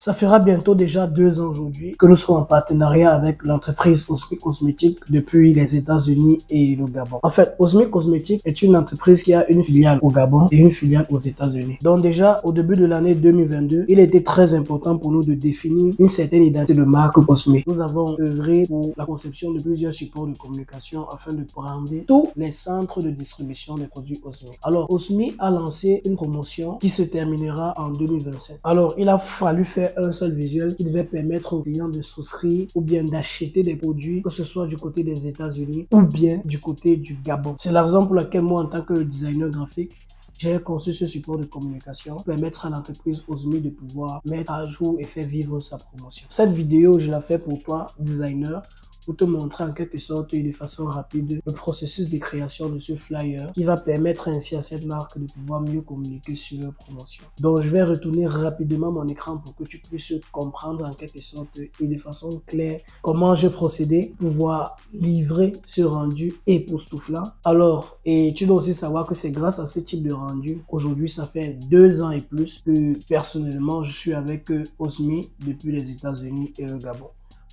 Ça fera bientôt déjà 2 ans aujourd'hui que nous sommes en partenariat avec l'entreprise Osmi Cosmétique depuis les États-Unis et le Gabon. En fait, Osmi Cosmétique est une entreprise qui a une filiale au Gabon et une filiale aux États-Unis. Donc déjà, au début de l'année 2022, il était très important pour nous de définir une certaine identité de marque Osmi. Nous avons œuvré pour la conception de plusieurs supports de communication afin de brander tous les centres de distribution des produits Osmi. Alors, Osmi a lancé une promotion qui se terminera en 2025. Alors, il a fallu faire un seul visuel qui devait permettre aux clients de souscrire ou bien d'acheter des produits, que ce soit du côté des États-Unis ou bien du côté du Gabon. C'est la raison pour laquelle moi, en tant que designer graphique, j'ai conçu ce support de communication pour permettre à l'entreprise Osmi de pouvoir mettre à jour et faire vivre sa promotion. Cette vidéo, je la fais pour toi, designer, pour te montrer en quelque sorte et de façon rapide le processus de création de ce flyer qui va permettre ainsi à cette marque de pouvoir mieux communiquer sur leur promotion. Donc je vais retourner rapidement mon écran pour que tu puisses comprendre en quelque sorte et de façon claire comment je procédais pour pouvoir livrer ce rendu époustouflant. Alors, et tu dois aussi savoir que c'est grâce à ce type de rendu qu'aujourd'hui ça fait 2 ans et plus que personnellement je suis avec Osmi depuis les États-Unis et le Gabon.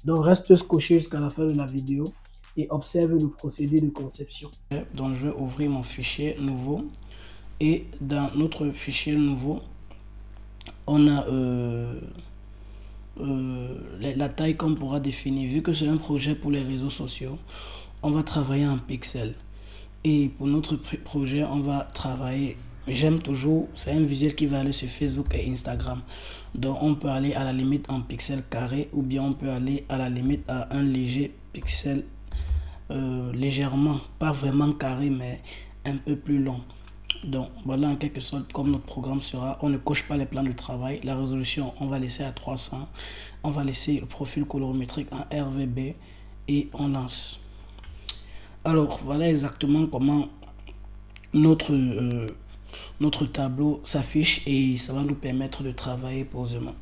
Donc reste scotché jusqu'à la fin de la vidéo et observe le procédé de conception. Donc je vais ouvrir mon fichier nouveau et dans notre fichier nouveau, on a la taille qu'on pourra définir. Vu que c'est un projet pour les réseaux sociaux, on va travailler en pixels. Et pour notre projet, on va travailler, j'aime toujours, c'est un visuel qui va aller sur Facebook et Instagram. Donc on peut aller à la limite en pixels carrés ou bien on peut aller à la limite à un léger pixel, légèrement, pas vraiment carré mais un peu plus long. Donc voilà en quelque sorte comme notre programme sera. On ne coche pas les plans de travail. La résolution on va laisser à 300. On va laisser le profil colorimétrique en RGB et on lance. Alors voilà exactement comment notre tableau s'affiche et ça va nous permettre de travailler posément.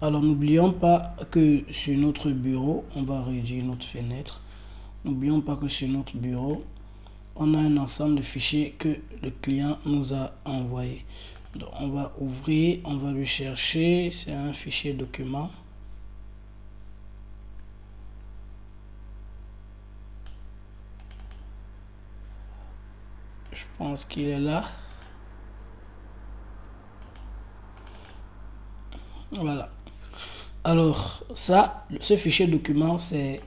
Alors n'oublions pas que sur notre bureau, on va réduire notre fenêtre. N'oublions pas que sur notre bureau, on a un ensemble de fichiers que le client nous a envoyé. Donc on va ouvrir, on va le chercher, c'est un fichier document. Je pense qu'il est là. Voilà. Alors ça, ce fichier document, c'est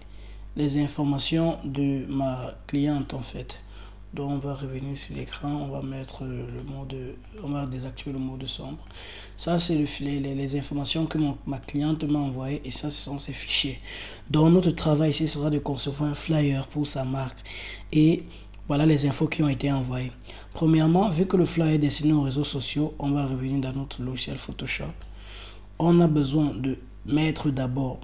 les informations de ma cliente en fait. Donc on va revenir sur l'écran, on va mettre le mode, on va désactiver le mode sombre. Ça c'est les informations que ma cliente m'a envoyées et ça ce sont ses fichiers. Donc notre travail ici sera de concevoir un flyer pour sa marque et voilà les infos qui ont été envoyées. Premièrement, vu que le flyer est destiné aux réseaux sociaux, on va revenir dans notre logiciel Photoshop. On a besoin de mettre d'abord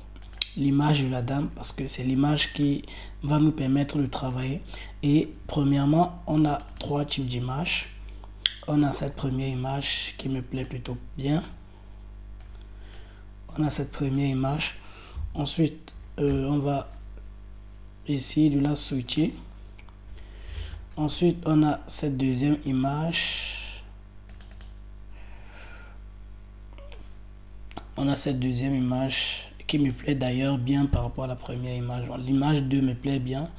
l'image de la dame parce que c'est l'image qui va nous permettre de travailler. Et premièrement, on a 3 types d'images. On a cette première image qui me plaît plutôt bien. On a cette première image. Ensuite, on va essayer de la switcher. Ensuite, on a cette deuxième image. On a cette deuxième image qui me plaît d'ailleurs bien par rapport à la première image. L'image 2 me plaît bien.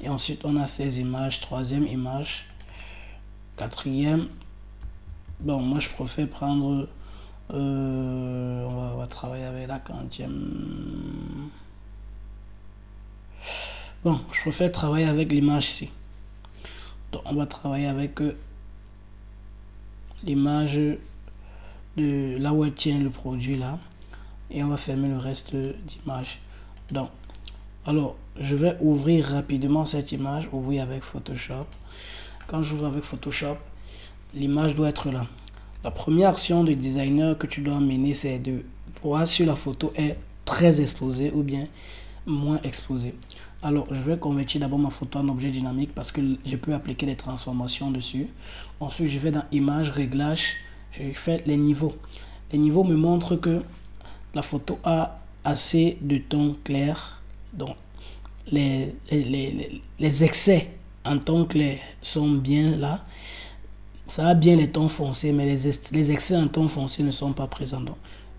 Et ensuite, on a ces images. Troisième image. Quatrième. Bon, moi, je préfère prendre... on va travailler avec la quantième. Bon, je préfère travailler avec l'image C. Donc, on va travailler avec l'image de là où elle tient le produit là. Et on va fermer le reste d'image. Donc, alors, je vais ouvrir rapidement cette image. Ouvrir avec Photoshop. Quand j'ouvre avec Photoshop, l'image doit être là. La première action de designer que tu dois mener, c'est de voir si la photo est très exposée ou bien moins exposée. Alors, je vais convertir d'abord ma photo en objet dynamique parce que je peux appliquer des transformations dessus. Ensuite, je vais dans Image, Réglage. Je fais les niveaux. Les niveaux me montrent que la photo a assez de tons clairs. Donc, les excès en tons clairs sont bien là. Ça a bien les tons foncés, mais les excès en tons foncés ne sont pas présents. Donc,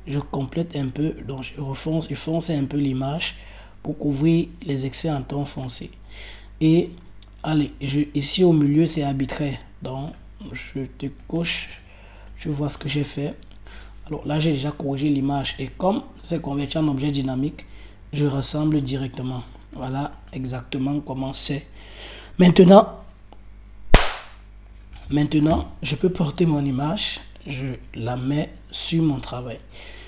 je complète un peu, donc je fonce un peu l'image pour couvrir les excès en ton foncé. Et allez, ici au milieu c'est arbitraire, donc je te coche, tu vois ce que j'ai fait. Alors là j'ai déjà corrigé l'image et comme c'est converti en objet dynamique, je rassemble directement. Voilà exactement comment c'est. Maintenant, je peux porter mon image, je la mets sur mon travail.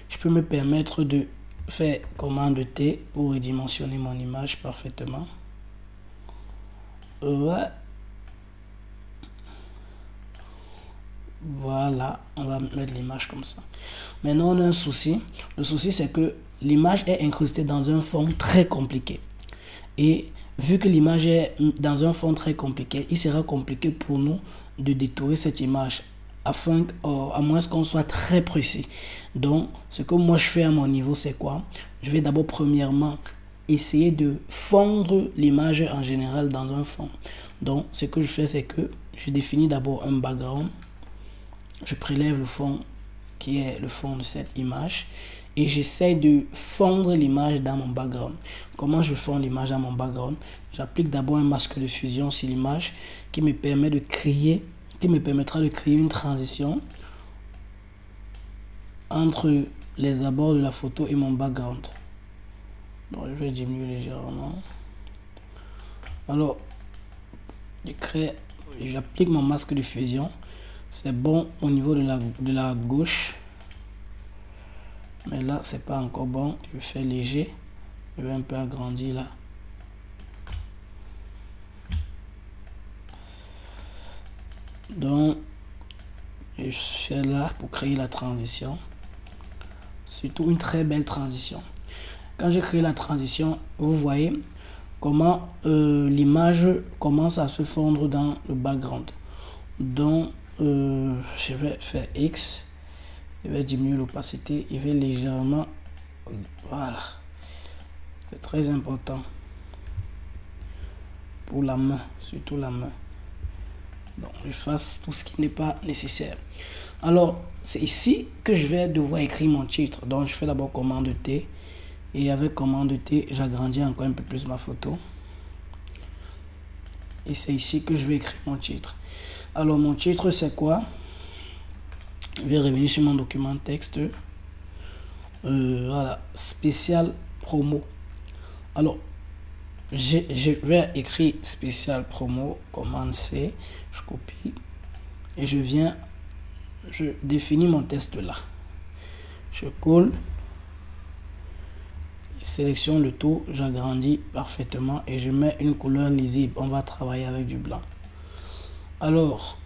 Je peux me permettre de faire commande T pour redimensionner mon image parfaitement. Ouais. Voilà, on va mettre l'image comme ça. Maintenant, on a un souci. Le souci, c'est que l'image est incrustée dans un fond très compliqué. Et vu que l'image est dans un fond très compliqué, il sera compliqué pour nous de détourer cette image afin, à moins qu'on soit très précis. Donc, ce que moi je fais à mon niveau, c'est quoi? Je vais d'abord premièrement essayer de fondre l'image en général dans un fond. Donc, ce que je fais, c'est que je définis d'abord un background. Je prélève le fond qui est le fond de cette image et j'essaie de fondre l'image dans mon background. Comment je fonds l'image dans mon background? J'applique d'abord un masque de fusion sur l'image qui me permettra de créer une transition entre les abords de la photo et mon background. Donc je vais diminuer légèrement. Alors, j'applique mon masque de fusion. C'est bon au niveau de la gauche. Mais là, c'est pas encore bon. Je vais faire léger. Je vais un peu agrandir là. Donc, je fais là pour créer la transition. Surtout une très belle transition. Quand j'ai créé la transition, vous voyez comment l'image commence à se fondre dans le background. Donc, je vais faire X. Je vais diminuer l'opacité. Je vais légèrement... Voilà. C'est très important. Pour la main. Surtout la main. Donc, je fasse tout ce qui n'est pas nécessaire. Alors, c'est ici que je vais devoir écrire mon titre. Donc, je fais d'abord commande T. Et avec commande T, j'agrandis encore un peu plus ma photo. Et c'est ici que je vais écrire mon titre. Alors, mon titre, c'est quoi? Je vais revenir sur mon document texte. Voilà, spécial promo. Alors, je vais écrire spécial promo, commande C, je copie et je définis mon texte là. Je colle, je sélectionne le tout, j'agrandis parfaitement et je mets une couleur lisible. On va travailler avec du blanc. Alors,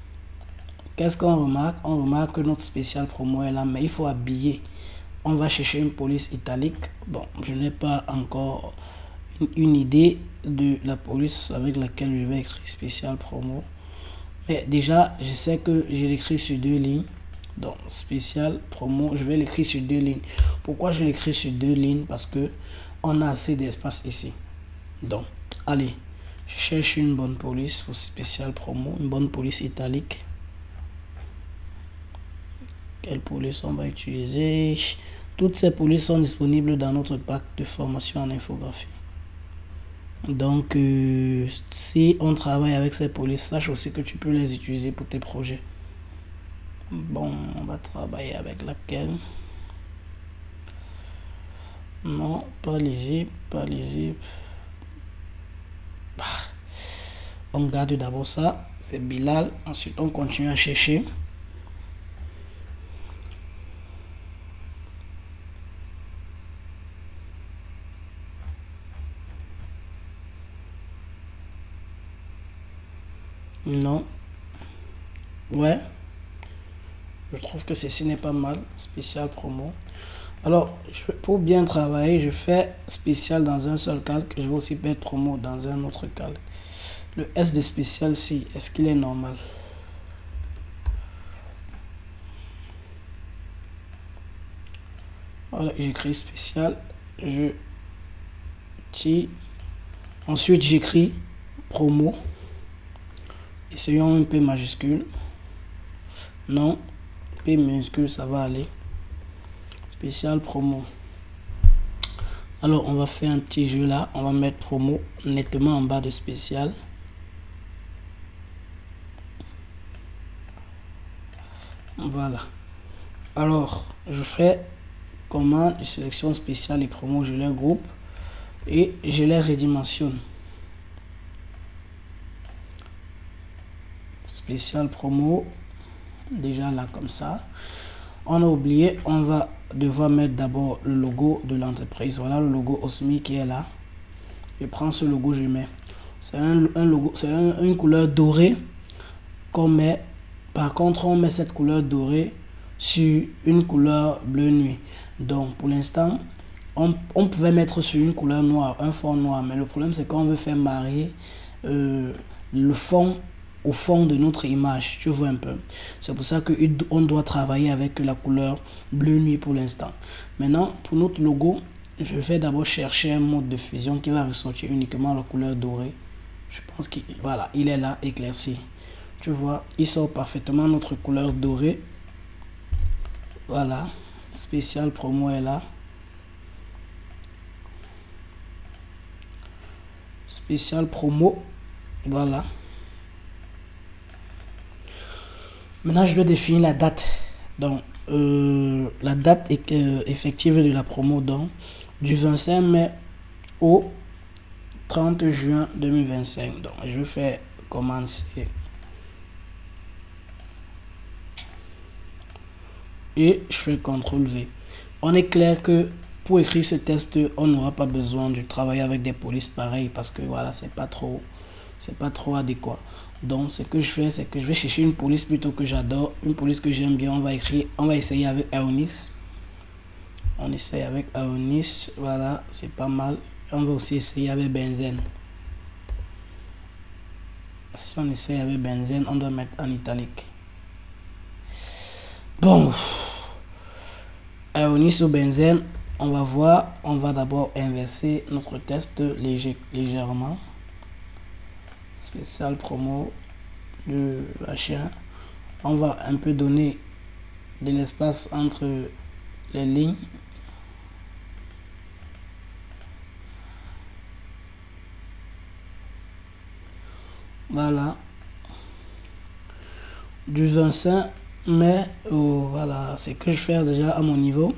qu'est-ce qu'on remarque? On remarque que notre spécial promo est là, mais il faut habiller. On va chercher une police italique. Bon, je n'ai pas encore une idée de la police avec laquelle je vais écrire spécial promo. Mais déjà, je sais que je l'écris sur 2 lignes. Donc, spécial promo, je vais l'écrire sur 2 lignes. Pourquoi je l'écris sur 2 lignes? Parce que on a assez d'espace ici. Donc, allez, je cherche une bonne police pour spécial promo, une bonne police italique. Quelle police on va utiliser? Toutes ces polices sont disponibles dans notre pack de formation en infographie. Donc, si on travaille avec ces polices, sache aussi que tu peux les utiliser pour tes projets. Bon, on va travailler avec laquelle? Non, pas lisible, pas lisible. On garde d'abord ça, c'est Bilal. Ensuite, on continue à chercher. Non. Ouais. Je trouve que ceci n'est pas mal. Spécial promo. Alors, pour bien travailler, je fais spécial dans un seul calque. Je vais aussi mettre promo dans un autre calque. Le S de spécial, si, est-ce qu'il est normal? Voilà, j'écris spécial. Je tire. Ensuite, j'écris promo. Essayons un P majuscule. Non, P minuscule, ça va aller. Spécial promo. Alors, on va faire un petit jeu là. On va mettre promo nettement en bas de spécial. Voilà. Alors, je fais commande, je sélectionne spécial et promo, je les groupe et je les redimensionne. Spécial promo, déjà là comme ça. On a oublié, on va devoir mettre d'abord le logo de l'entreprise. Voilà le logo Osmi qui est là. Je prends ce logo, je mets. C'est un logo, c'est une couleur dorée qu'on met. Par contre, on met cette couleur dorée sur une couleur bleu nuit. Donc, pour l'instant, on pouvait mettre sur une couleur noire, un fond noir. Mais le problème, c'est qu'on veut faire marier le fond au fond de notre image. Tu vois un peu. C'est pour ça qu'on doit travailler avec la couleur bleu nuit pour l'instant. Maintenant, pour notre logo, je vais d'abord chercher un mode de fusion qui va ressortir uniquement la couleur dorée. Je pense qu'il voilà, il est là, éclairci. Tu vois, il sort parfaitement notre couleur dorée. Voilà, spécial promo est là. Spécial promo, voilà. Maintenant, je vais définir la date. Donc, la date effective de la promo, donc, du 25 mai au 30 juin 2025. Donc, je vais faire commencer. Et je fais CTRL V. On est clair que pour écrire ce test, on n'aura pas besoin de travailler avec des polices pareilles parce que voilà, c'est pas trop adéquat. Donc ce que je fais, c'est que je vais chercher une police plutôt que j'adore, une police que j'aime bien. On va essayer avec Aonis. On essaye avec Aonis, voilà, c'est pas mal. On va aussi essayer avec Benzène. Si on essaye avec Benzène, on doit mettre en italique. Bon, Aonis ou Benzène, on va voir. On va d'abord inverser notre test légèrement. Spécial promo de machin. On va un peu donner de l'espace entre les lignes. Voilà. Du 25 mai, voilà, c'est que je fais déjà à mon niveau.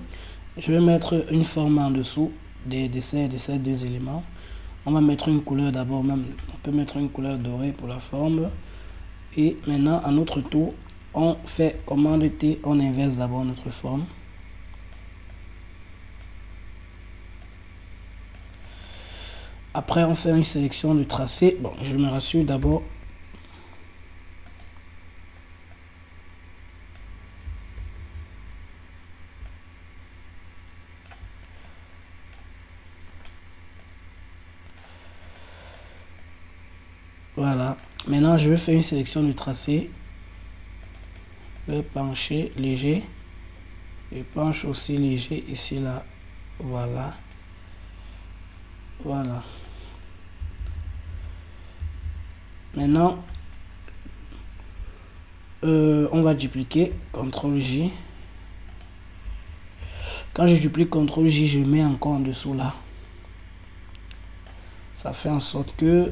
Je vais mettre une forme en dessous de ces deux éléments. On va mettre une couleur d'abord, même on peut mettre une couleur dorée pour la forme. Et maintenant, à notre tour, on fait commande T, on inverse d'abord notre forme. Après, on fait une sélection de tracé. Bon, je me rassure d'abord. Voilà. Maintenant, je vais faire une sélection du tracé. Je vais pencher léger. Je penche aussi léger ici, là. Voilà. Voilà. Maintenant, on va dupliquer. CTRL J. Quand je duplique CTRL J, je mets encore en dessous là. Ça fait en sorte que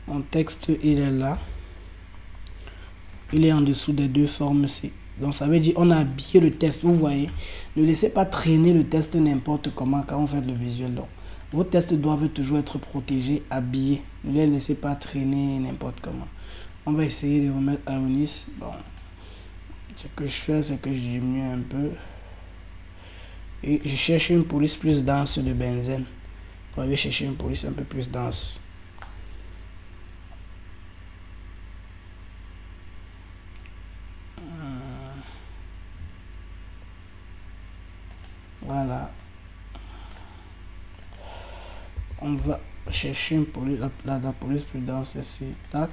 mon texte, il est là. Il est en dessous des deux formes-ci. Donc ça veut dire on a habillé le test. Vous voyez, ne laissez pas traîner le test n'importe comment quand on fait le visuel. Donc, vos tests doivent toujours être protégés, habillés. Ne les laissez pas traîner n'importe comment. On va essayer de remettre Aonis. Bon, ce que je fais, c'est que je diminue un peu. Et je cherche une police plus dense de benzène. Vous allez chercher une police un peu plus dense. Voilà. On va chercher une police, la police plus dense ici. Tac.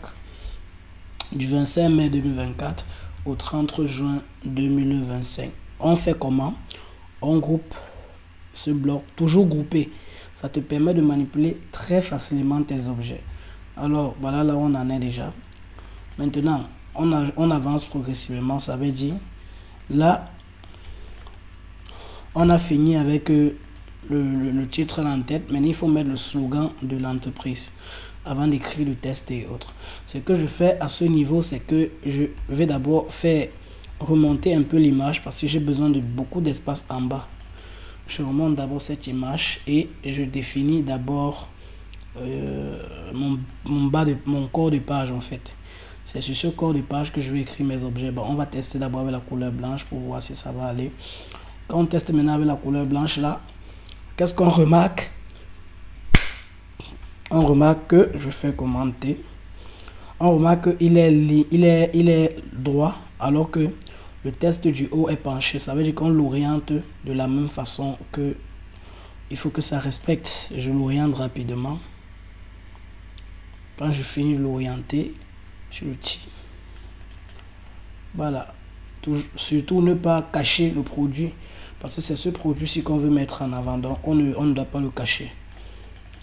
Du 25 mai 2024 au 30 juin 2025. On fait comment? On groupe ce bloc, toujours groupé. Ça te permet de manipuler très facilement tes objets. Alors, voilà là où on en est déjà. Maintenant, on avance progressivement. Ça veut dire, là, On a fini avec le titre en tête. Maintenant, il faut mettre le slogan de l'entreprise avant d'écrire le test et autres. Ce que je fais à ce niveau, c'est que je vais d'abord faire remonter un peu l'image parce que j'ai besoin de beaucoup d'espace en bas. Je remonte d'abord cette image et je définis d'abord mon corps de page en fait. C'est sur ce corps de page que je vais écrire mes objets. Bon, on va tester d'abord avec la couleur blanche pour voir si ça va aller. Quand on teste maintenant avec la couleur blanche là, qu'est-ce qu'on remarque? On remarque que, je fais commenter, on remarque qu'il est droit alors que le test du haut est penché. Ça veut dire qu'on l'oriente de la même façon que il faut que ça respecte. Je l'oriente rapidement. Quand je finis de l'orienter, je le tire. Voilà. Surtout ne pas cacher le produit parce que c'est ce produit-ci qu'on veut mettre en avant. Donc on ne doit pas le cacher.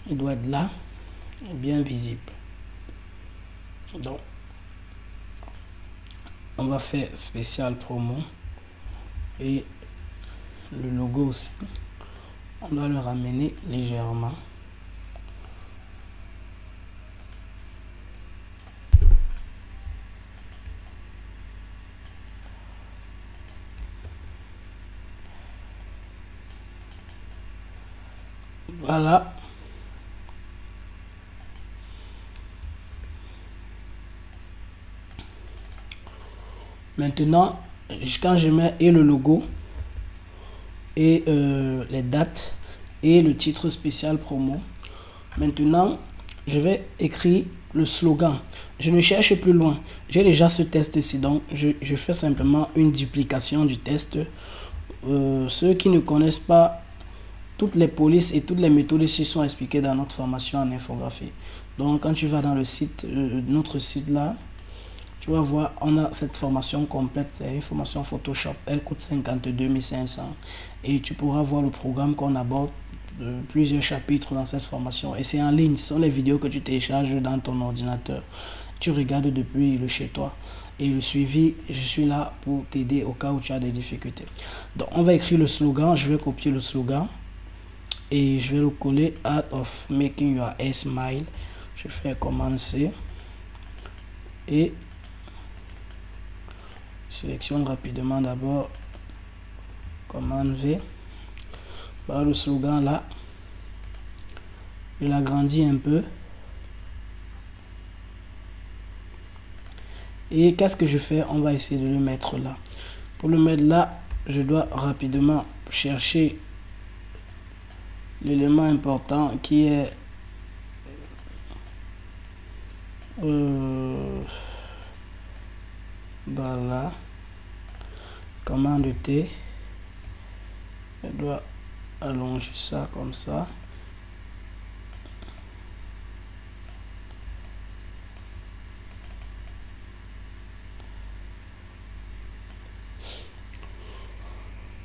Il doit être là, bien visible. Donc on va faire spécial promo et le logo aussi. On doit le ramener légèrement. Voilà. Maintenant, quand je mets et le logo et les dates et le titre spécial promo, maintenant, je vais écrire le slogan. Je ne cherche plus loin. J'ai déjà ce test-ci, donc je fais simplement une duplication du test. Ceux qui ne connaissent pas, toutes les polices et toutes les méthodes ici sont expliquées dans notre formation en infographie. Donc, quand tu vas dans le site, notre site là, tu vas voir, on a cette formation complète, c'est une formation Photoshop. Elle coûte 52 500. Et tu pourras voir le programme qu'on aborde, plusieurs chapitres dans cette formation. Et c'est en ligne, ce sont les vidéos que tu télécharges dans ton ordinateur. Tu regardes depuis le chez toi. Et le suivi, je suis là pour t'aider au cas où tu as des difficultés. Donc, on va écrire le slogan. Je vais copier le slogan. Et je vais le coller. Art of making your hair smile. Je fais commencer. Et sélectionne rapidement d'abord. Commande V. Voilà le slogan là. Je l'agrandis un peu. Et qu'est-ce que je fais? On va essayer de le mettre là. Pour le mettre là, je dois rapidement chercher l'élément important qui est voilà, commande T. Je dois allonger ça comme ça.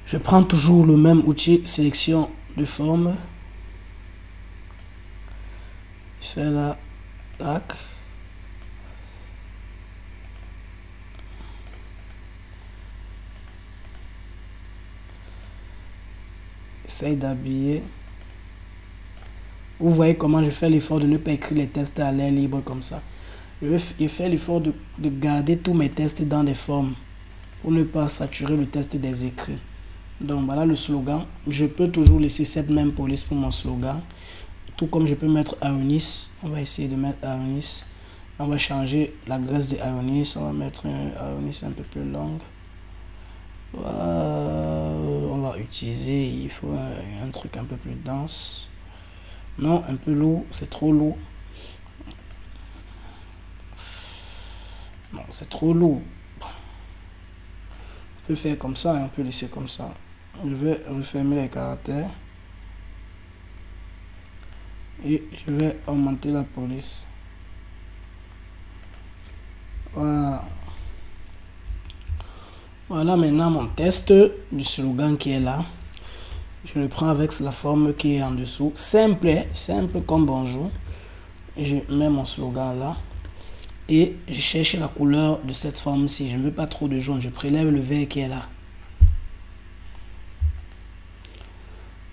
Je prends toujours le même outil, sélection de forme. Je fais là, tac. J'essaie d'habiller. Vous voyez comment je fais l'effort de ne pas écrire les tests à l'air libre comme ça. Je fais l'effort de garder tous mes tests dans des formes pour ne pas saturer le test des écrits. Donc voilà le slogan. Je peux toujours laisser cette même police pour mon slogan. Tout comme je peux mettre Aonis. On va essayer de mettre Aonis. On va changer la graisse de Aonis. On va mettre un Aonis un peu plus longue. On va utiliser, il faut un truc un peu plus dense. Non, un peu lourd, c'est trop lourd. Non, c'est trop lourd. On peut faire comme ça et on peut laisser comme ça. Je vais refermer les caractères. Et je vais augmenter la police. Voilà. Voilà maintenant mon test du slogan qui est là. Je le prends avec la forme qui est en dessous. Simple, simple comme bonjour. Je mets mon slogan là. Et je cherche la couleur de cette forme-ci. Je ne veux pas trop de jaune. Je prélève le vert qui est là.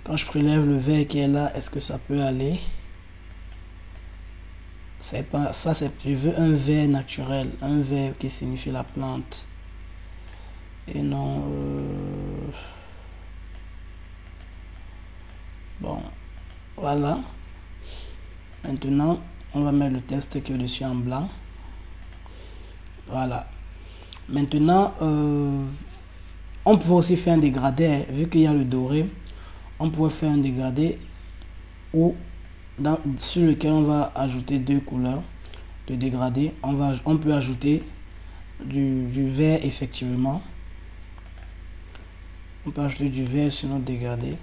Quand je prélève le vert qui est là, est-ce que ça peut aller? C'est pas ça, je veux un vert naturel, un vert qui signifie la plante. Et non... Bon, voilà. Maintenant, on va mettre le texte qui est au-dessus en blanc. Voilà. Maintenant, on peut aussi faire un dégradé, vu qu'il y a le doré. On pourrait faire un dégradé ou sur lequel on va ajouter deux couleurs de dégradé. On peut ajouter du vert, effectivement. On peut ajouter du vert sur notre dégradé.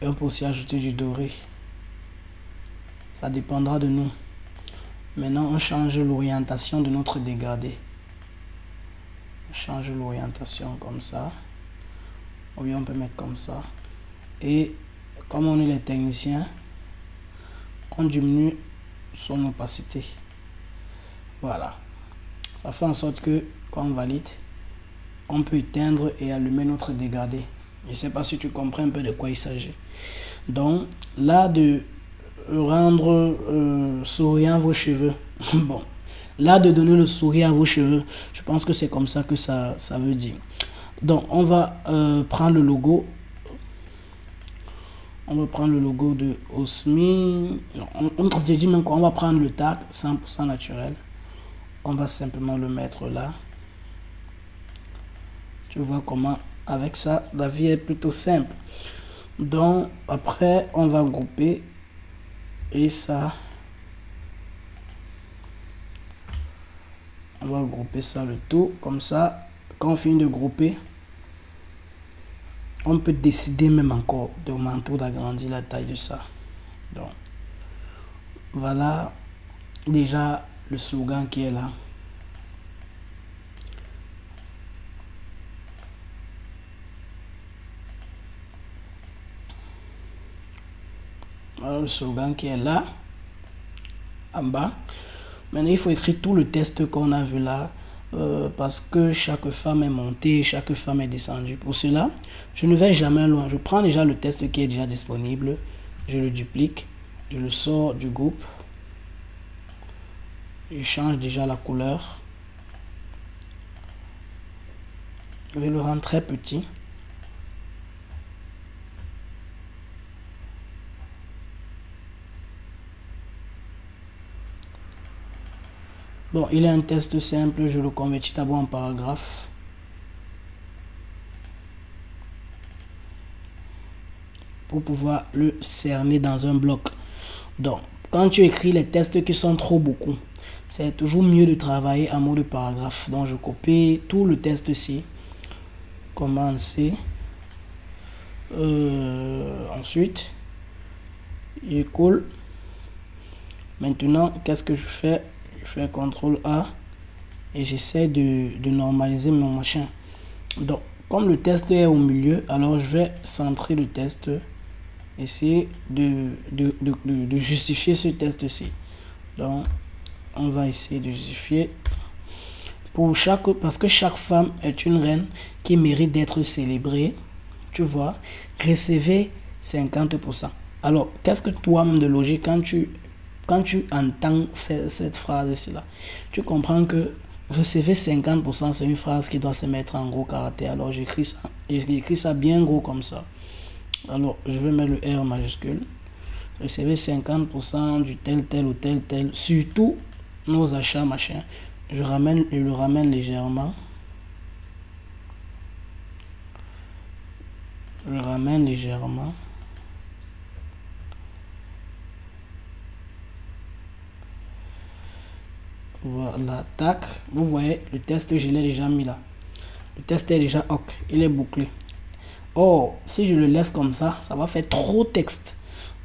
Et on peut aussi ajouter du doré. Ça dépendra de nous. Maintenant, on change l'orientation de notre dégradé. On change l'orientation comme ça. Ou bien on peut mettre comme ça. Et comme on est les techniciens, on diminue son opacité. Voilà. Ça fait en sorte que quand on valide, on peut éteindre et allumer notre dégradé. Je ne sais pas si tu comprends un peu de quoi il s'agit. Donc, là, de rendre souriant vos cheveux. Bon, là, de donner le sourire à vos cheveux. Je pense que c'est comme ça que ça veut dire. Donc, on va prendre le logo. On va prendre le logo de Osmi. J'ai dit même qu'on va prendre le tag 100% naturel. On va simplement le mettre là. Tu vois comment, avec ça, la vie est plutôt simple. Donc, après, on va grouper. Et ça, on va grouper ça le tout. Comme ça, quand on finit de grouper, on peut décider même encore d'augmenter ou d'agrandir la taille de ça. Donc, voilà déjà le slogan qui est là. Voilà le slogan qui est là, en bas. Maintenant, il faut écrire tout le texte qu'on a vu là, parce que chaque femme est montée, chaque femme est descendue. Pour cela, je ne vais jamais loin. Je prends déjà le texte qui est déjà disponible, je le duplique, je le sors du groupe, je change déjà la couleur, je vais le rendre très petit. Bon, il est un texte simple, je le convertis d'abord en paragraphe. Pour pouvoir le cerner dans un bloc. Donc, quand tu écris les textes qui sont trop beaucoup, c'est toujours mieux de travailler en mode paragraphe. Donc, je copie tout le texte ici. Commencer. Ensuite, je colle. Maintenant, qu'est-ce que je fais? Je fais CTRL A et j'essaie de normaliser mon machin. Donc, comme le texte est au milieu, alors je vais centrer le texte, essayer de justifier ce texte-ci. Donc, on va essayer de justifier pour parce que chaque femme est une reine qui mérite d'être célébrée. Tu vois, recevez 50%. Alors, qu'est-ce que toi-même de logique quand tu entends cette phrase-ci là, tu comprends que recevez 50%, c'est une phrase qui doit se mettre en gros caractère. Alors j'écris ça bien gros comme ça. Alors je vais mettre le R majuscule. Recevez 50% du tel ou tel, surtout nos achats machin. Je le ramène légèrement. Je ramène légèrement. Voilà, tac. Vous voyez, le texte, je l'ai déjà mis là. Le texte est déjà ok, il est bouclé. Or, si je le laisse comme ça, ça va faire trop texte.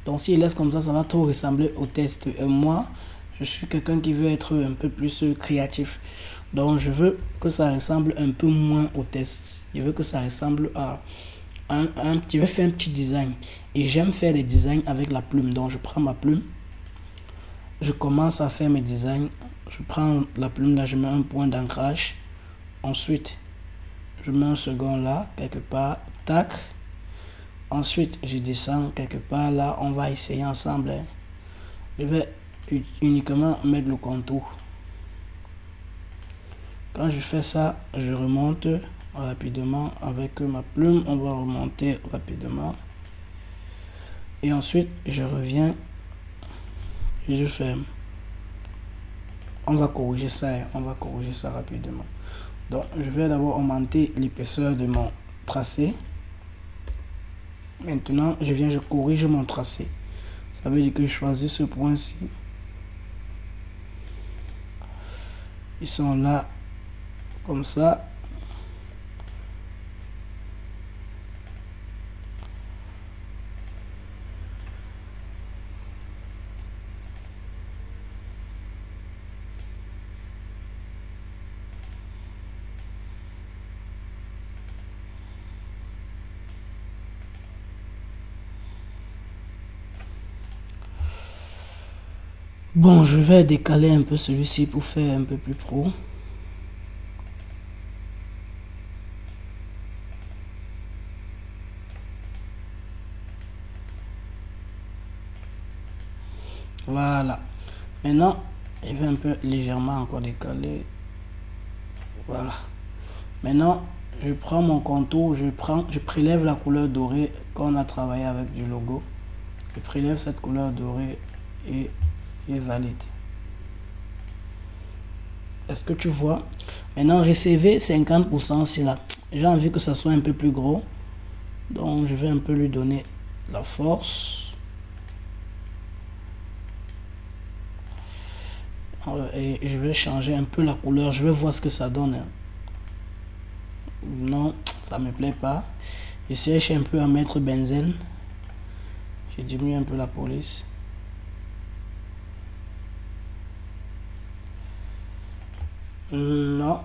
Donc, si je laisse comme ça va trop ressembler au texte. Et moi, je suis quelqu'un qui veut être un peu plus créatif. Donc, je veux que ça ressemble un peu moins au texte. Je veux que ça ressemble à je vais faire un petit design. Et j'aime faire des designs avec la plume. Donc, je prends ma plume. Je commence à faire mes designs. Je prends la plume là, je mets un point d'ancrage. Ensuite, je mets un second là, quelque part. Tac. Ensuite, je descends quelque part là. On va essayer ensemble. Hein. Je vais uniquement mettre le contour. Quand je fais ça, je remonte rapidement avec ma plume. On va remonter rapidement. Et ensuite, je reviens et je ferme. On va corriger ça. Hein. On va corriger ça rapidement. Donc, je vais d'abord augmenter l'épaisseur de mon tracé. Maintenant, je corrige mon tracé. Ça veut dire que je choisis ce point-ci. Ils sont là, comme ça. Bon, je vais décaler un peu celui-ci pour faire un peu plus pro. Voilà. Maintenant, je vais un peu légèrement encore décaler. Voilà. Maintenant, je prends mon contour, je prélève la couleur dorée qu'on a travaillé avec du logo. Je prélève cette couleur dorée et valide. Est-ce que tu vois? Maintenant, recevez 50%, c'est là. J'ai envie que ça soit un peu plus gros. Donc, je vais un peu lui donner la force. Et je vais changer un peu la couleur. Je vais voir ce que ça donne. Non, ça me plaît pas. Je cherche un peu à mettre benzène. Je diminue un peu la police. Non,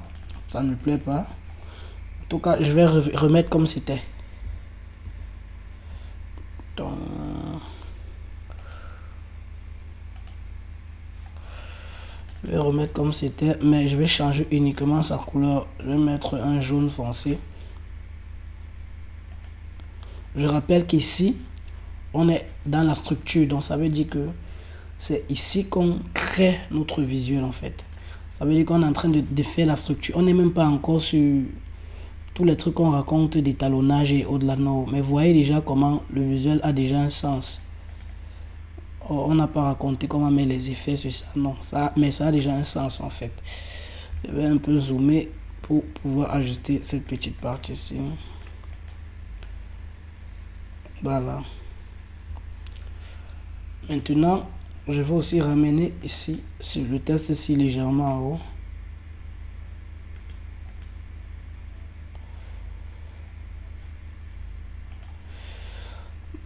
ça ne me plaît pas. En tout cas, je vais remettre comme c'était. Je vais remettre comme c'était, mais je vais changer uniquement sa couleur. Je vais mettre un jaune foncé. Je rappelle qu'ici, on est dans la structure. Donc, ça veut dire que c'est ici qu'on crée notre visuel en fait. Ça veut dire qu'on est en train de faire la structure. On n'est même pas encore sur tous les trucs qu'on raconte d'étalonnage et au-delà. Non, mais vous voyez déjà comment le visuel a déjà un sens. Oh, on n'a pas raconté comment mettre les effets sur ça. Non, mais ça a déjà un sens en fait. Je vais un peu zoomer pour pouvoir ajuster cette petite partie ici. Voilà. Maintenant, je vais aussi ramener ici sur le test ici légèrement en haut.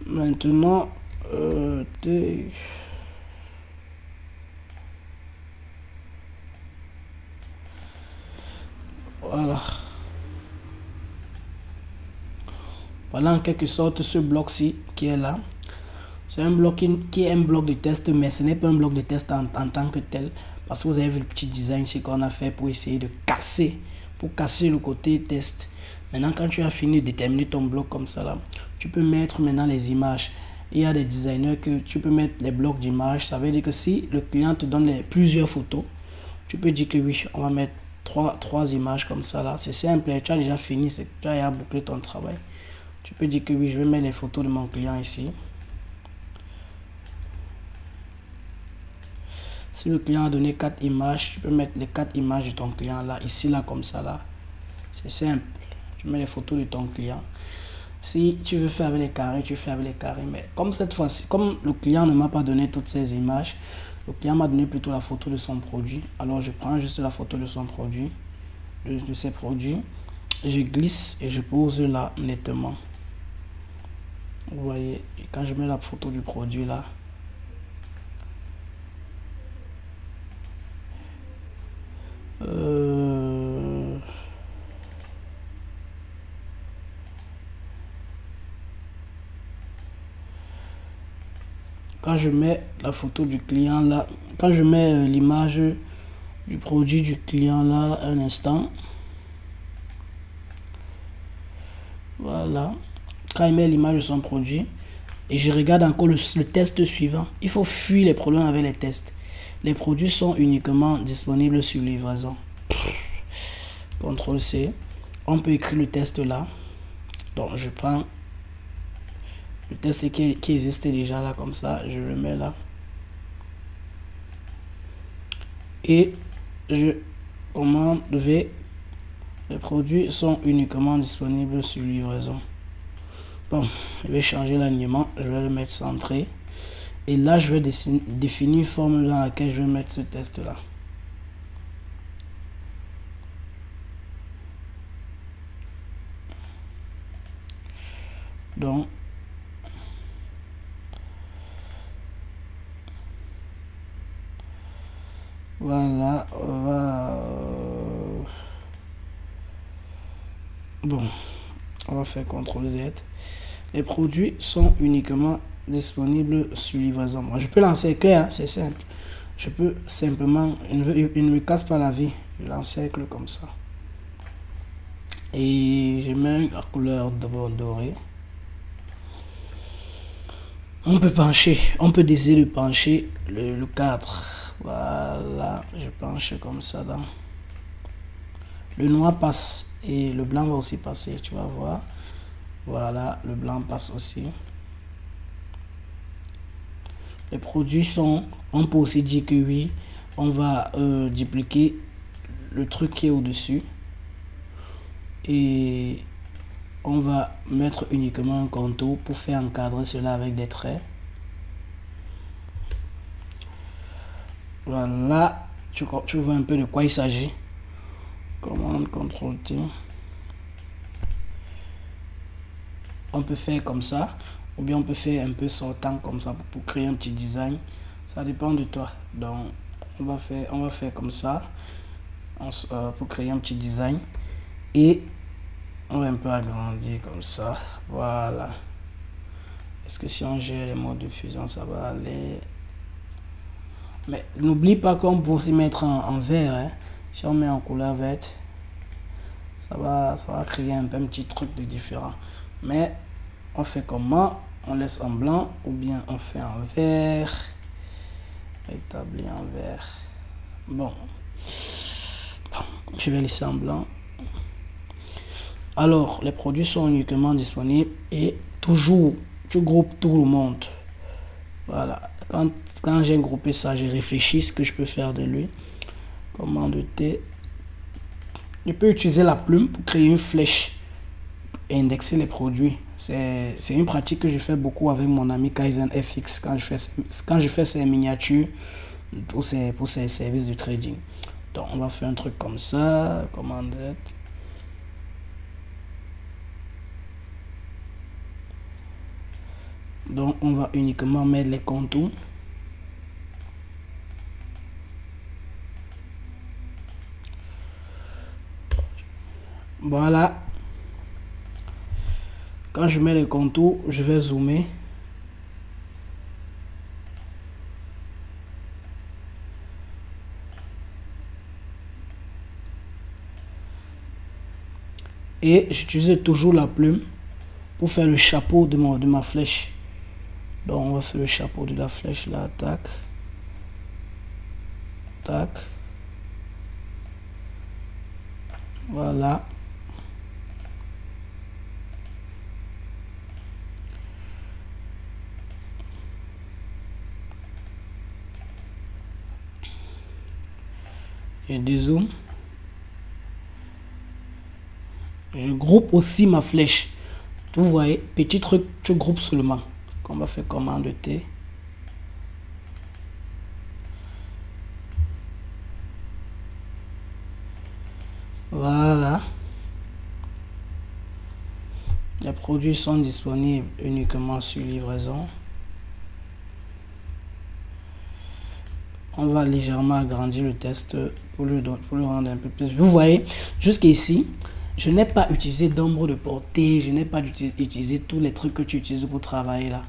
Maintenant, voilà. Voilà en quelque sorte ce bloc-ci qui est là. C'est un bloc qui est un bloc de test, mais ce n'est pas un bloc de test en tant que tel. Parce que vous avez vu le petit design ici qu'on a fait pour essayer de casser, pour casser le côté test. Maintenant, quand tu as fini de déterminer ton bloc comme ça là, tu peux mettre maintenant les images. Il y a des designers que tu peux mettre les blocs d'images. Ça veut dire que si le client te donne plusieurs photos, tu peux dire que oui, on va mettre trois images comme ça là. C'est simple, tu as déjà fini, tu as déjà bouclé ton travail. Tu peux dire que oui, je vais mettre les photos de mon client ici. Si le client a donné 4 images, tu peux mettre les 4 images de ton client là, ici là, comme ça là. C'est simple. Tu mets les photos de ton client. Si tu veux faire avec les carrés, tu fais avec les carrés. Mais comme cette fois-ci, comme le client ne m'a pas donné toutes ces images, le client m'a donné plutôt la photo de son produit. Alors je prends juste la photo de son produit, de ses produits. Je glisse et je pose là nettement. Vous voyez, et quand je mets la photo du produit là, quand je mets la photo du client là, quand je mets l'image du produit du client là, un instant, voilà, quand il met l'image de son produit, et je regarde encore le test suivant. Il faut fuir les problèmes avec les tests. Les produits sont uniquement disponibles sur livraison. CTRL C. On peut écrire le test là. Donc je prends le test qui existait déjà là comme ça. Je le mets là. Et je commande V. Les produits sont uniquement disponibles sur livraison. Bon, je vais changer l'alignement. Je vais le mettre centré. Et là, je vais définir une formule dans laquelle je vais mettre ce test là. Donc, voilà, bon, on va faire CTRL Z. Les produits sont uniquement disponibles sur livraison. Moi, je peux l'encercler, hein, c'est simple. Je peux simplement, il ne me casse pas la vie, je l'encercle comme ça. Et je mets la couleur d'abord dorée. On peut pencher, on peut décider de pencher le cadre. Voilà, je penche comme ça dans. Le noir passe et le blanc va aussi passer, tu vas voir. Voilà, le blanc passe aussi. Les produits sont, on peut aussi dire que oui, on va dupliquer le truc qui est au-dessus. Et on va mettre uniquement un contour pour faire encadrer cela avec des traits. Voilà, tu vois un peu de quoi il s'agit. Commande CTRL T. On peut faire comme ça, ou bien on peut faire un peu sortant comme ça pour créer un petit design. Ça dépend de toi. Donc on va faire comme ça pour créer un petit design. Et on va un peu agrandir comme ça. Voilà. Est-ce que si on gère les modes de fusion, ça va aller? Mais n'oublie pas qu'on peut aussi mettre en vert. Hein. Si on met en couleur verte, ça va créer un petit truc de différent. Mais on fait comment? On laisse en blanc ou bien on fait en vert. Établir en vert. Bon. Je vais laisser en blanc. Alors, les produits sont uniquement disponibles et toujours, tu groupes tout le monde. Voilà. Quand j'ai groupé ça, j'ai réfléchi ce que je peux faire de lui. Commande T. Je peux utiliser la plume pour créer une flèche et indexer les produits. C'est une pratique que je fais beaucoup avec mon ami Kaizen FX quand je fais ses miniatures pour ses services de trading. Donc, on va faire un truc comme ça. Commande Z. Donc, on va uniquement mettre les contours. Voilà. Quand je mets les contours, je vais zoomer. Et j'utilise toujours la plume pour faire le chapeau de ma flèche. Donc on va faire le chapeau de la flèche là, tac, tac, voilà. Et dézoome. Je groupe aussi ma flèche. Vous voyez, petit truc, tu groupes seulement. On va faire commande T. Voilà. Les produits sont disponibles uniquement sur livraison. On va légèrement agrandir le test pour le rendre un peu plus. Vous voyez, jusqu'ici, je n'ai pas utilisé d'ombre de portée, je n'ai pas utilisé tous les trucs que tu utilises pour travailler là.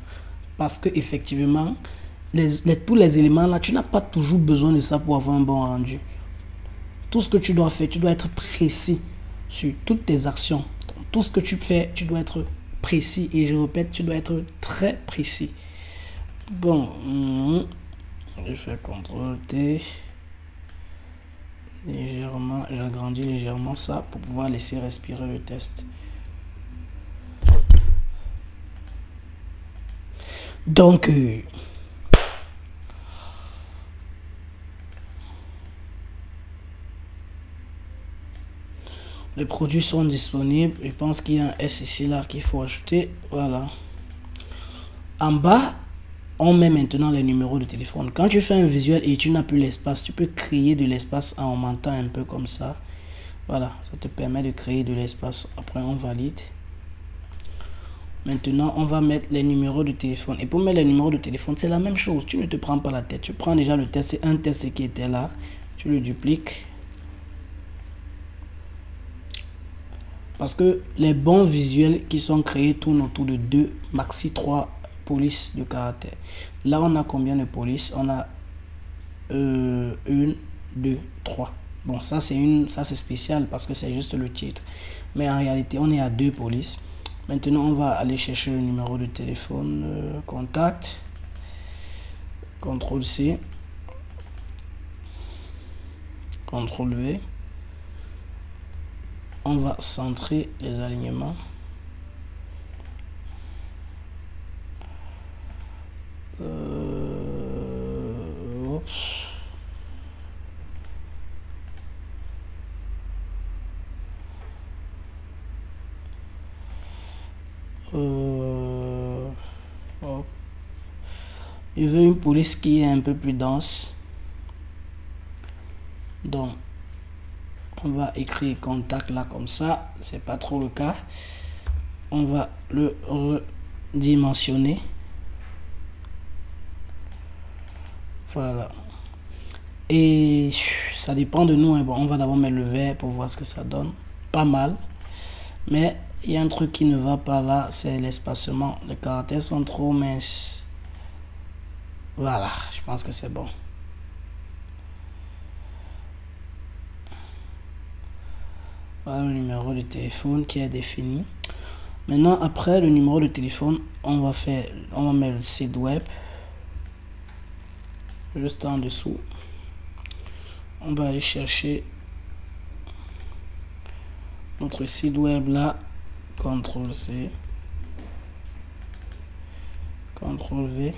Parce que effectivement, tous les éléments là, tu n'as pas toujours besoin de ça pour avoir un bon rendu. Tout ce que tu dois faire, tu dois être précis sur toutes tes actions. Donc, tout ce que tu fais, tu dois être précis. Et je répète, tu dois être très précis. Bon, je fais CTRL T. Légèrement, j'agrandis légèrement ça pour pouvoir laisser respirer le test. Donc, les produits sont disponibles. Je pense qu'il y a un S ici là qu'il faut ajouter. Voilà. En bas, on met maintenant les numéros de téléphone. Quand tu fais un visuel et tu n'as plus l'espace, tu peux créer de l'espace en augmentant un peu comme ça. Voilà, ça te permet de créer de l'espace. Après, on valide. Maintenant, on va mettre les numéros de téléphone. Et pour mettre les numéros de téléphone, c'est la même chose. Tu ne te prends pas la tête. Tu prends déjà le test. C'est un test qui était là. Tu le dupliques. Parce que les bons visuels qui sont créés tournent autour de 2, maxi 3 polices de caractère. Là, on a combien de polices? On a 1, 2, 3. Bon, ça c'est spécial parce que c'est juste le titre. Mais en réalité, on est à 2 polices. Maintenant, on va aller chercher le numéro de téléphone, contact, CTRL C, CTRL V. On va centrer les alignements. Je veux une police qui est un peu plus dense. Donc, on va écrire contact là comme ça. C'est pas trop le cas. On va le redimensionner. Voilà. Et ça dépend de nous. Hein. Bon, on va d'abord mettre le vert pour voir ce que ça donne. Pas mal. Mais il y a un truc qui ne va pas là. C'est l'espacement. Les caractères sont trop minces. Voilà. Je pense que c'est bon. Voilà le numéro de téléphone qui est défini. Maintenant, après le numéro de téléphone, on va mettre le site web. Juste en dessous. On va aller chercher notre site web là. CTRL C. CTRL V.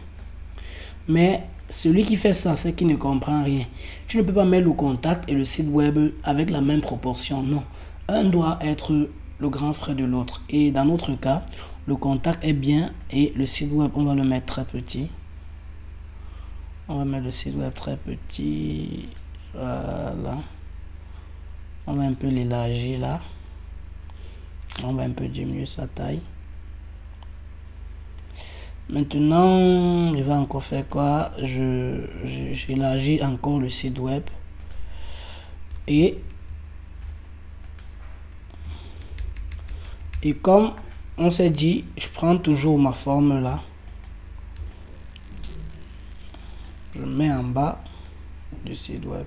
Mais celui qui fait ça, c'est qui ne comprend rien. Tu ne peux pas mettre le contact et le site web avec la même proportion. Non. Un doit être le grand frère de l'autre. Et dans notre cas, le contact est bien et le site web, on va le mettre très petit. On va mettre le site web très petit. Voilà. On va un peu l'élargir là. On va un peu diminuer sa taille. Maintenant, je vais encore faire quoi? J'élargis encore le site web. Et comme on s'est dit, je prends toujours ma forme là. Je mets en bas du site web.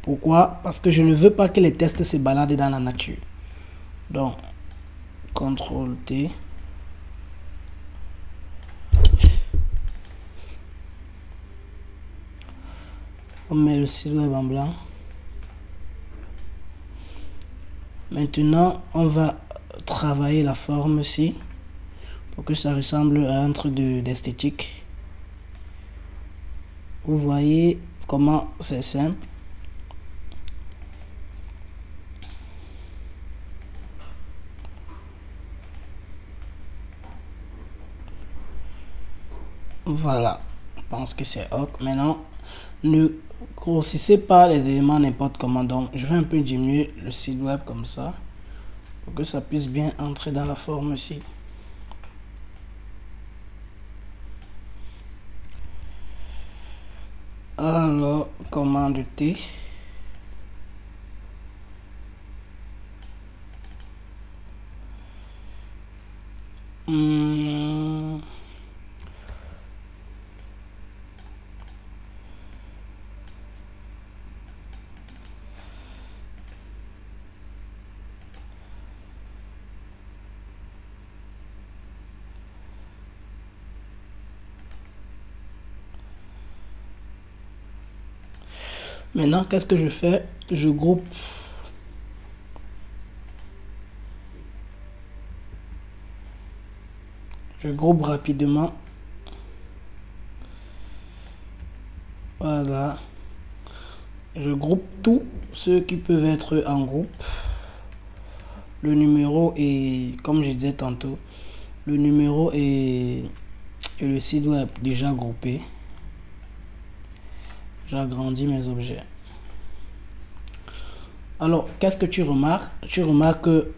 Pourquoi? Parce que je ne veux pas que les tests se baladent dans la nature. Donc, CTRL T. On met le site web en blanc. Maintenant, on va travailler la forme ici pour que ça ressemble à un truc d'esthétique. Vous voyez comment c'est simple. Voilà, je pense que c'est ok. Maintenant, ne grossissez pas les éléments n'importe comment. Donc, je vais un peu diminuer le site web comme ça pour que ça puisse bien entrer dans la forme ici. Alors, commande T. Maintenant, qu'est-ce que je fais? Je groupe. Je groupe rapidement. Voilà. Je groupe tous ceux qui peuvent être en groupe. Le numéro est, comme je disais tantôt, le numéro et le site web déjà groupé. J'agrandis mes objets. Alors, qu'est-ce que tu remarques? Tu remarques que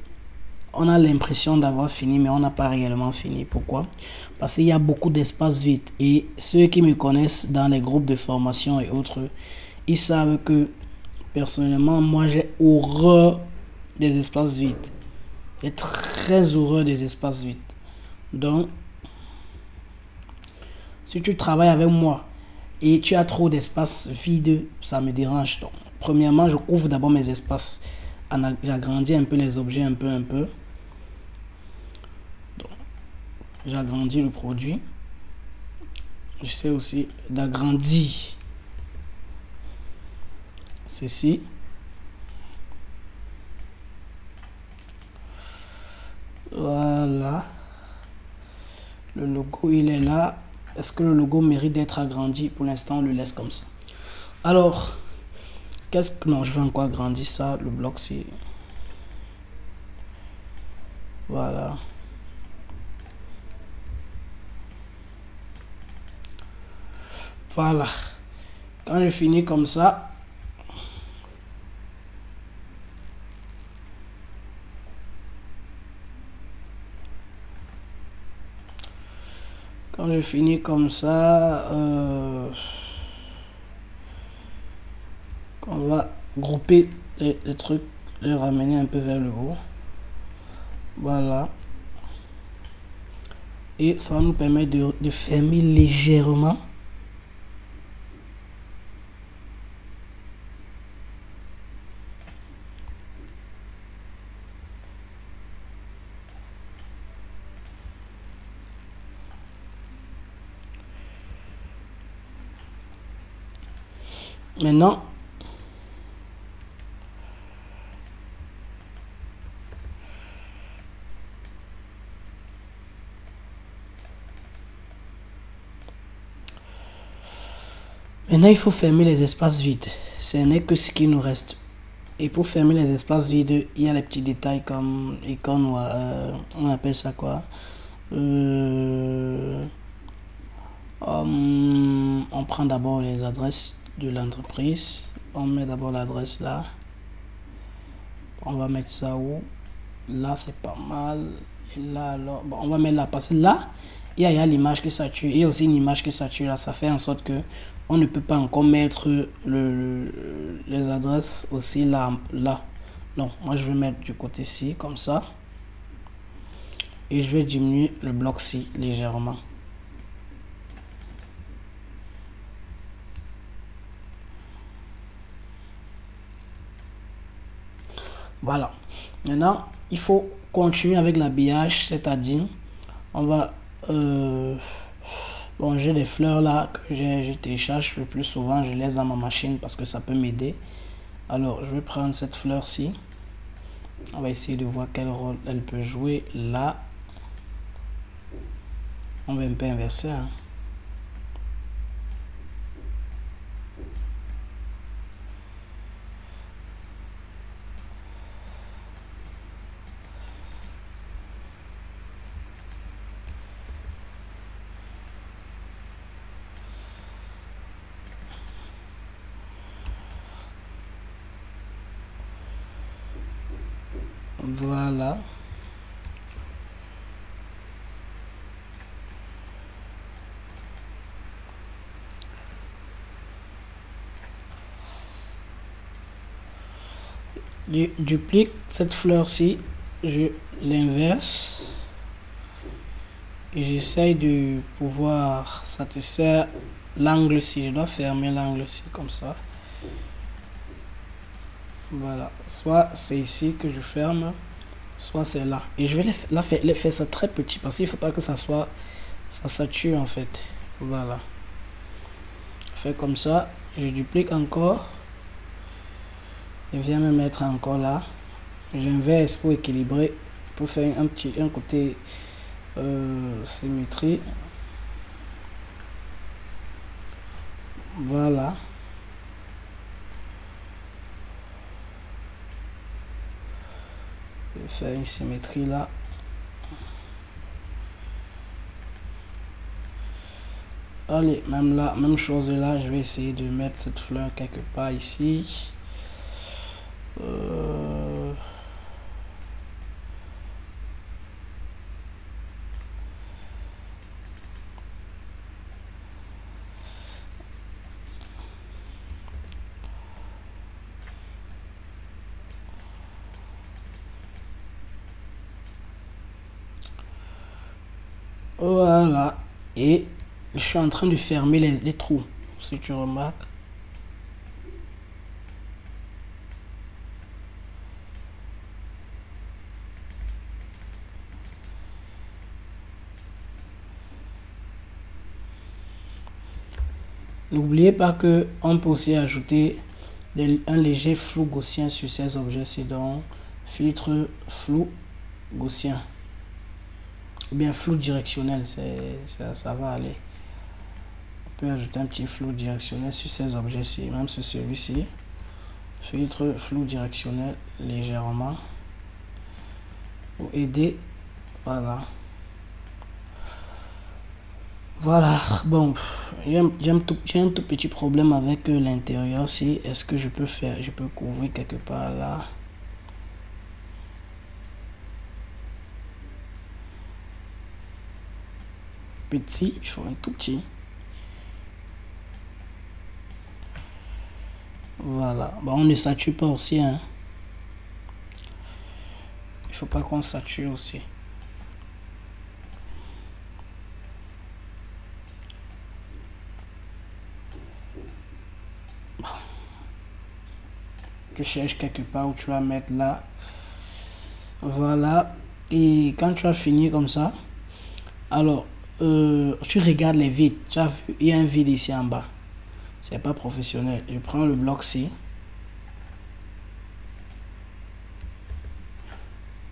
on a l'impression d'avoir fini, mais on n'a pas réellement fini. Pourquoi? Parce qu'il y a beaucoup d'espace vide. Et ceux qui me connaissent dans les groupes de formation et autres, ils savent que personnellement, moi j'ai horreur des espaces vides. J'ai très horreur des espaces vides. Donc, si tu travailles avec moi et tu as trop d'espace vide, ça me dérange. Donc, premièrement, je couvre d'abord mes espaces. J'agrandis un peu les objets, un peu. J'agrandis le produit. J'essaie aussi d'agrandir ceci. Voilà. Le logo, il est là. Est-ce que le logo mérite d'être agrandi? Pour l'instant, on le laisse comme ça. Alors, qu'est-ce que... Non, je vais encore agrandir ça. Le bloc, c'est... Voilà. Voilà. Quand je finis comme ça, on va grouper les trucs, les ramener un peu vers le haut. Voilà. Et ça va nous permettre de fermer légèrement. Maintenant, il faut fermer les espaces vides. Ce n'est que ce qui nous reste. Et pour fermer les espaces vides, il y a les petits détails comme icône ou on appelle ça quoi? On prend d'abord les adresses de l'entreprise. On met d'abord l'adresse là. On va mettre ça où? Là, c'est pas mal. Et là, alors, bon, on va mettre là parce que là, il y a l'image qui sature. Il y a aussi une image qui sature là. Ça fait en sorte que on ne peut pas encore mettre les adresses aussi là. Non, moi je vais mettre du côté-ci comme ça. Et je vais diminuer le bloc-ci légèrement. Voilà. Maintenant, il faut continuer avec l'habillage, c'est-à-dire, on va... bon, j'ai des fleurs là que je télécharge le plus souvent, je laisse dans ma machine parce que ça peut m'aider. Alors, je vais prendre cette fleur-ci. On va essayer de voir quel rôle elle peut jouer là. On va un peu inverser. Hein. Voilà. Je duplique cette fleur-ci, je l'inverse et j'essaye de pouvoir satisfaire l'angle-ci. Je dois fermer l'angle-ci comme ça. Voilà, soit c'est ici que je ferme, soit c'est là. Et je vais faire ça très petit parce qu'il ne faut pas que ça sature en fait. Voilà. Je fais comme ça, je duplique encore Je viens me mettre encore là. J'inverse pour équilibrer, pour faire un côté symétrie. Voilà. Je vais faire une symétrie là. Allez, même là, même chose là, je vais essayer de mettre cette fleur quelque part ici. Voilà. Et je suis en train de fermer les trous, si tu remarques. N'oubliez pas que on peut aussi ajouter un léger flou gaussien sur ces objets-ci, donc filtre flou gaussien ou bien flou directionnel, ça va aller. On peut ajouter un petit flou directionnel sur ces objets-ci, même sur celui-ci. Filtre flou directionnel légèrement pour aider. Voilà. Voilà, bon, j'ai un tout petit problème avec l'intérieur. Si est-ce que je peux couvrir quelque part là. Petit, il faut un tout petit. Voilà, bon, on ne sature pas aussi, hein. Il faut pas qu'on sature aussi. Tu cherches quelque part où tu vas mettre là. Voilà. Et quand tu as fini comme ça, alors tu regardes les vides. Tu as vu, il y a un vide ici en bas. C'est pas professionnel. Je prends le bloc-ci.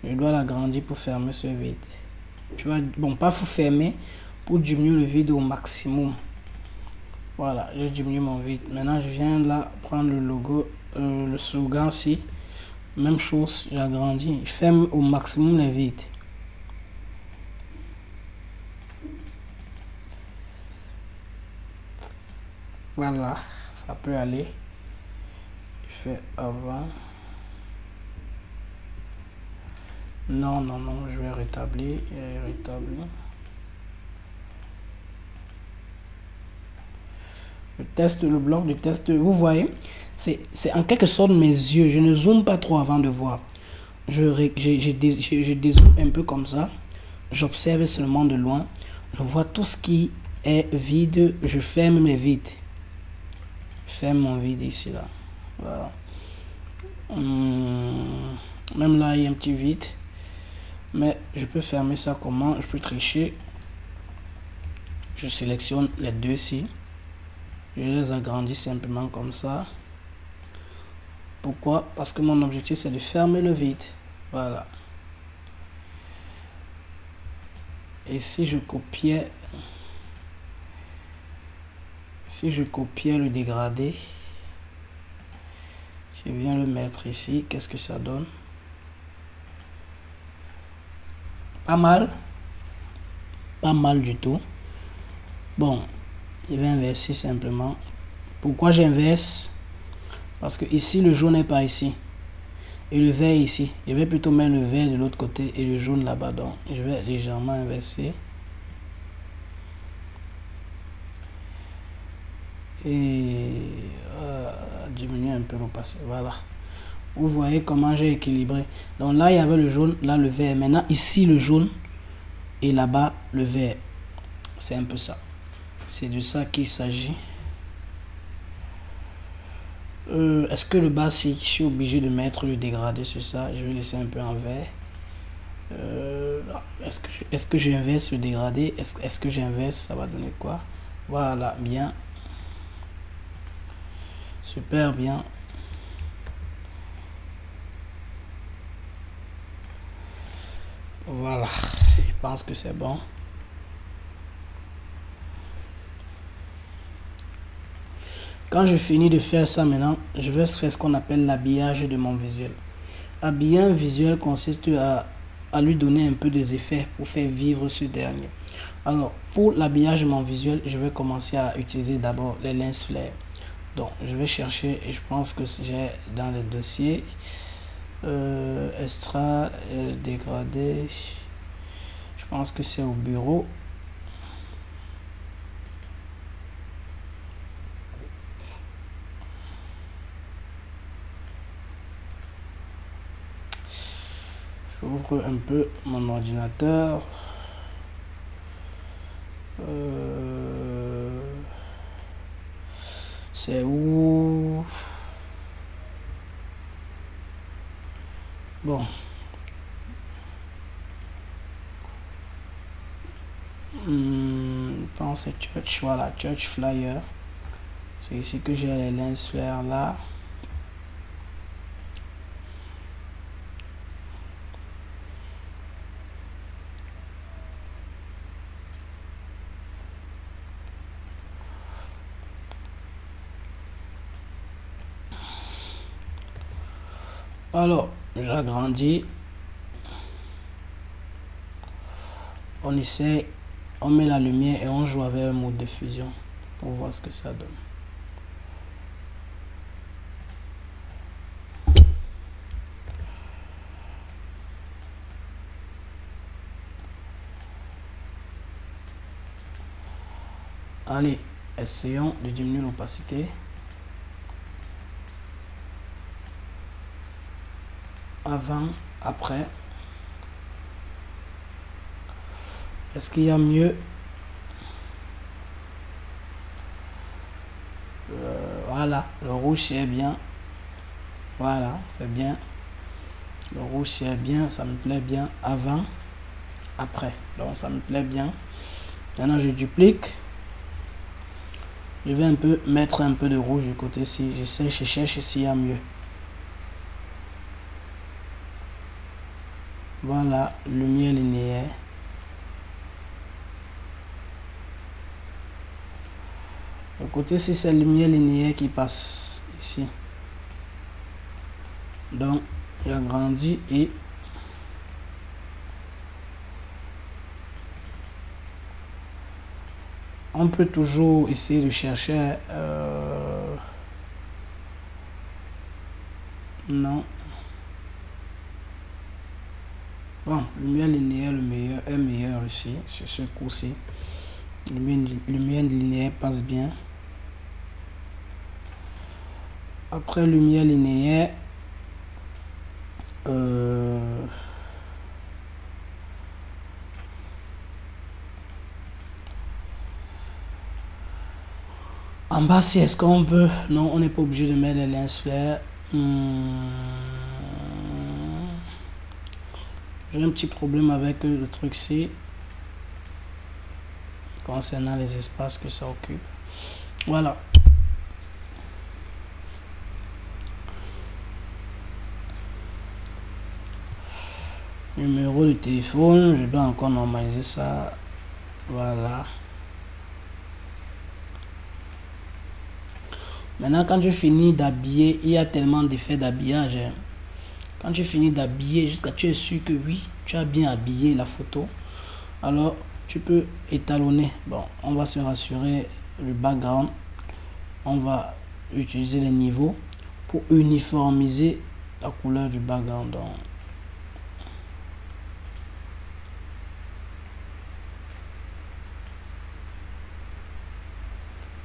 Je dois l'agrandir pour fermer ce vide. Tu vois, bon, pas faut fermer, pour diminuer le vide au maximum. Voilà, je diminue mon vide. Maintenant, je viens là prendre le logo, le slogan ici. Même chose, j'agrandis. Je ferme au maximum les vides. Voilà, ça peut aller. Je fais avant. Non, non, non, je vais rétablir. Je teste le bloc, je teste. Vous voyez, c'est en quelque sorte mes yeux. Je ne zoome pas trop avant de voir. Je dézoome un peu comme ça. J'observe seulement de loin. Je vois tout ce qui est vide. Je ferme mes vides. Je ferme mon vide ici, là. Voilà. Même là, il y a un petit vide. Mais je peux fermer ça comment? Je peux tricher. Je sélectionne les deux ici. Je les agrandis simplement comme ça. Pourquoi? Parce que mon objectif c'est de fermer le vide. Voilà. Et si je copiais le dégradé, je viens le mettre ici, qu'est-ce que ça donne? Pas mal. Pas mal du tout. Bon, je vais inverser simplement. Pourquoi j'inverse? Parce que ici, le jaune n'est pas ici. Et le vert est ici. Je vais plutôt mettre le vert de l'autre côté et le jaune là-bas. Donc, je vais légèrement inverser. Et diminuer un peu l'opacité. Voilà. Vous voyez comment j'ai équilibré. Donc là, il y avait le jaune, là le vert. Maintenant, ici, le jaune. Et là-bas, le vert. C'est un peu ça. C'est de ça qu'il s'agit. Est-ce que le bas, si je suis obligé de mettre le dégradé sur ça, je vais laisser un peu en vert. Est-ce que j'inverse le dégradé? Est-ce que j'inverse? Ça va donner quoi? Voilà, bien. Super bien. Voilà, je pense que c'est bon. Quand je finis de faire ça maintenant, je vais faire ce qu'on appelle l'habillage de mon visuel. Habiller un visuel consiste à lui donner un peu des effets pour faire vivre ce dernier. Alors, pour l'habillage de mon visuel, je vais commencer à utiliser d'abord les lens flare. Donc, je vais chercher, et je pense que j'ai dans le dossier extra, dégradé. Je pense que c'est au bureau. J'ouvre un peu mon ordinateur. C'est où? Bon. Je pense que c'est Church. Voilà, Church Flyer. C'est ici que j'ai les lens flare là. Alors, j'agrandis. On essaie, on met la lumière et on joue avec un mode de fusion pour voir ce que ça donne. Allez, essayons de diminuer l'opacité. Avant, après. Est-ce qu'il y a mieux? Voilà, le rouge c'est bien. Voilà, c'est bien. Le rouge c'est bien, ça me plaît bien. Avant, après. Donc ça me plaît bien. Maintenant je duplique. Je vais un peu mettre un peu de rouge du côté ci. Je cherche s'il y a mieux. Voilà, lumière linéaire. Le côté ci, c'est lumière linéaire qui passe ici. Donc, j'agrandis et on peut toujours essayer de chercher. Non. Bon, lumière linéaire est meilleur ici, sur ce coup-ci. Lumière linéaire passe bien. Après lumière linéaire, en bas, si est-ce qu'on peut... Non, on n'est pas obligé de mettre les lens flare. J'ai un petit problème avec le truc-ci. Concernant les espaces que ça occupe. Voilà. Numéro de téléphone, je dois encore normaliser ça. Voilà. Maintenant, quand je finis d'habiller, il y a tellement d'effets d'habillage. Quand tu finis d'habiller, jusqu'à tu es sûr que oui, tu as bien habillé la photo, alors tu peux étalonner. Bon, on va se rassurer le background. On va utiliser les niveaux pour uniformiser la couleur du background.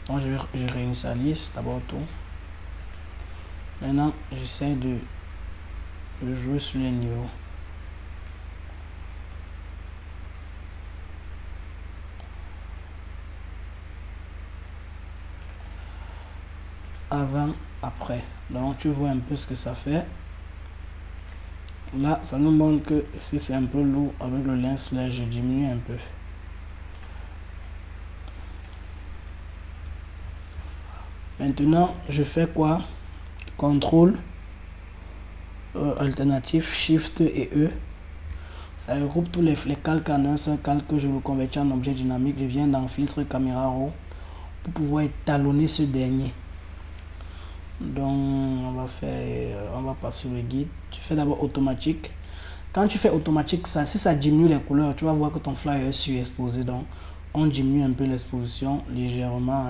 Donc, je réinitialise d'abord tout. Maintenant, j'essaie de jouer sur les niveaux. Avant, après. Donc, tu vois un peu ce que ça fait. Là, ça nous montre que si c'est un peu lourd avec le lens flare, je diminue un peu. Maintenant, je fais quoi? CTRL, alternatif, SHIFT et E Ça regroupe tous les calques en un seul calque. Je le convertis en objet dynamique. Je viens dans filtre caméra raw pour pouvoir étalonner ce dernier. Donc on va passer le guide. Tu fais d'abord automatique. Quand tu fais automatique, si ça diminue les couleurs, tu vas voir que ton flyer est surexposé. Donc on diminue un peu l'exposition légèrement.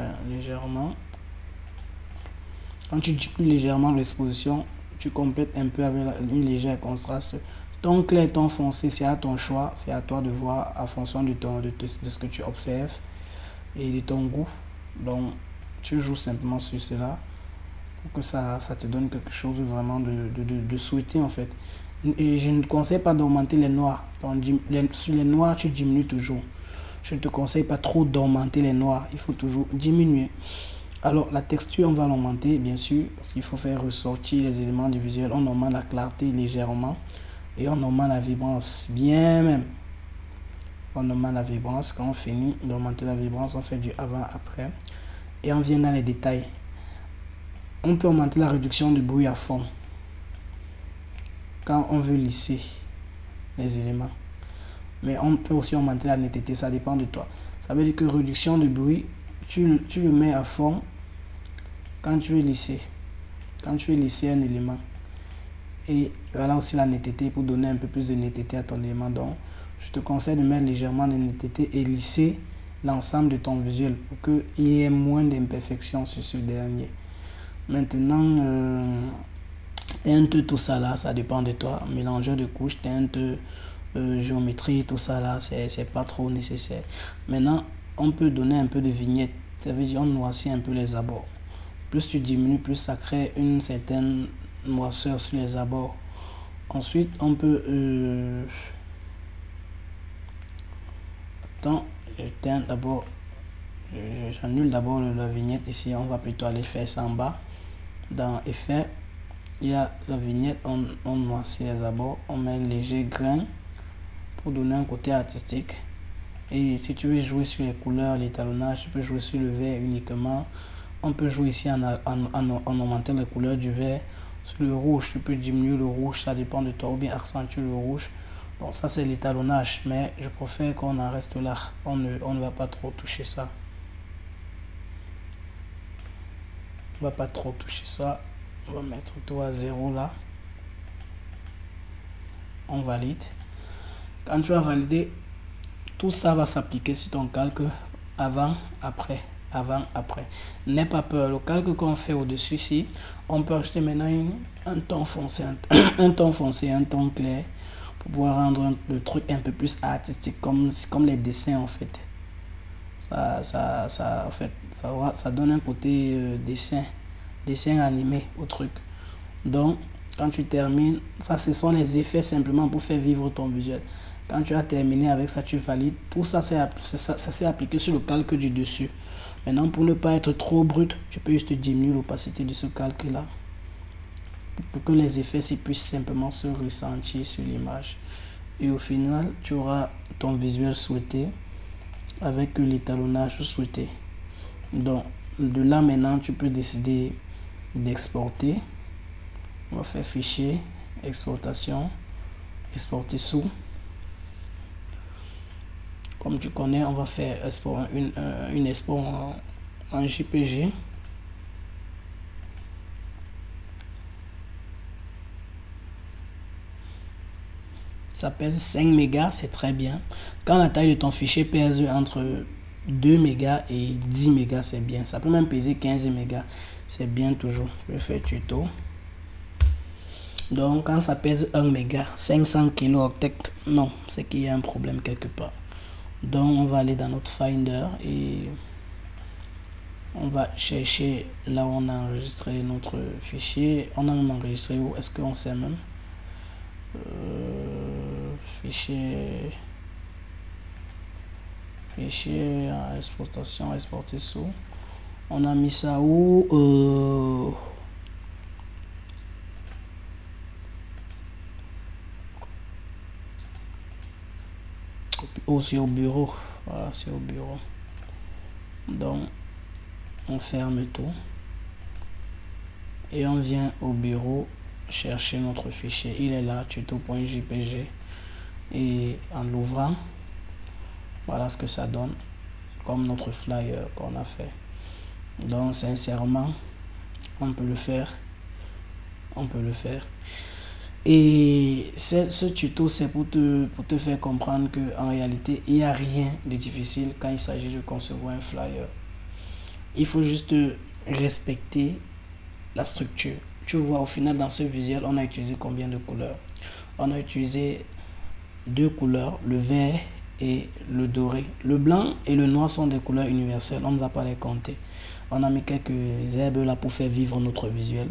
Quand tu diminues légèrement l'exposition, tu complètes un peu avec une légère contraste. Ton clair, ton foncé, c'est à ton choix. C'est à toi de voir en fonction de ce que tu observes et de ton goût. Donc tu joues simplement sur cela pour que ça te donne quelque chose vraiment de souhaité en fait. Et je ne te conseille pas d'augmenter les noirs. Sur les noirs, tu diminues toujours. Je ne te conseille pas trop d'augmenter les noirs. Il faut toujours diminuer. Alors, la texture, on va l'augmenter, bien sûr, parce qu'il faut faire ressortir les éléments du visuel. On augmente la clarté légèrement et on augmente la vibrance, bien même. On augmente la vibrance. Quand on finit d'augmenter la vibrance, on fait du avant-après. Et on vient dans les détails. On peut augmenter la réduction du bruit à fond quand on veut lisser les éléments. Mais on peut aussi augmenter la netteté, ça dépend de toi. Ça veut dire que réduction de bruit, tu le mets à fond quand tu veux lisser. Quand tu veux lisser un élément. Et voilà aussi la netteté pour donner un peu plus de netteté à ton élément. Donc, je te conseille de mettre légèrement de netteté et lisser l'ensemble de ton visuel pour qu'il y ait moins d'imperfections sur ce dernier. Maintenant, teinte, tout ça là, ça dépend de toi. Mélangeur de couches, teinte, géométrie, tout ça là, c'est pas trop nécessaire. Maintenant, on peut donner un peu de vignette. Ça veut dire on noircit un peu les abords. Plus tu diminues, plus ça crée une certaine noirceur sur les abords. Ensuite, on peut... Attends, j'annule d'abord la vignette ici. On va plutôt aller faire ça en bas. Dans Effet, il y a la vignette, on noircit les abords. On met un léger grain pour donner un côté artistique. Et si tu veux jouer sur les couleurs, l'étalonnage, tu peux jouer sur le vert uniquement. On peut jouer ici en augmentant les couleurs du vert. Sur le rouge, tu peux diminuer le rouge, ça dépend de toi, ou bien accentuer le rouge. Bon, ça c'est l'étalonnage, mais je préfère qu'on en reste là. On ne va pas trop toucher ça. On va pas trop toucher ça. On va mettre tout à 0 là. On valide. Quand tu as validé, tout ça va s'appliquer sur ton calque avant, après, avant, après. N'aie pas peur. Le calque qu'on fait au-dessus ici, on peut ajouter maintenant un ton foncé, un ton foncé, un ton clair pour pouvoir rendre le truc un peu plus artistique, comme les dessins en fait. Ça donne un côté dessin animé au truc. Donc, quand tu termines, ça ce sont les effets simplement pour faire vivre ton visuel. Quand tu as terminé avec ça, tu valides. Tout ça, ça s'est appliqué sur le calque du dessus. Maintenant, pour ne pas être trop brut, tu peux juste diminuer l'opacité de ce calque-là. Pour que les effets puissent simplement se ressentir sur l'image. Et au final, tu auras ton visuel souhaité avec l'étalonnage souhaité. Donc, de là maintenant, tu peux décider d'exporter. On va faire fichier, exportation, exporter sous. Comme tu connais, on va faire export, une export en JPG. Ça pèse 5 mégas, c'est très bien. Quand la taille de ton fichier pèse entre 2 mégas et 10 mégas, c'est bien. Ça peut même peser 15 mégas, c'est bien toujours. Je vais faire tuto. Donc, quand ça pèse 1 méga, 500 kilooctets, non, c'est qu'il y a un problème quelque part. Donc, on va aller dans notre Finder et on va chercher là où on a enregistré notre fichier. On a même enregistré où? Est-ce qu'on sait même? Fichier, exportation, exporter sous. On a mis ça où? C'est au bureau. Voilà, c'est au bureau. Donc, on ferme tout. Et on vient au bureau chercher notre fichier. Il est là, tuto.jpg. Et en l'ouvrant, voilà ce que ça donne comme notre flyer qu'on a fait. Donc sincèrement, on peut le faire. On peut le faire. Et ce tuto, c'est pour te faire comprendre qu'en réalité, il n'y a rien de difficile quand il s'agit de concevoir un flyer. Il faut juste respecter la structure. Tu vois, au final, dans ce visuel, on a utilisé combien de couleurs? On a utilisé 2 couleurs, le vert et le doré. Le blanc et le noir sont des couleurs universelles, on ne va pas les compter. On a mis quelques herbes là pour faire vivre notre visuel.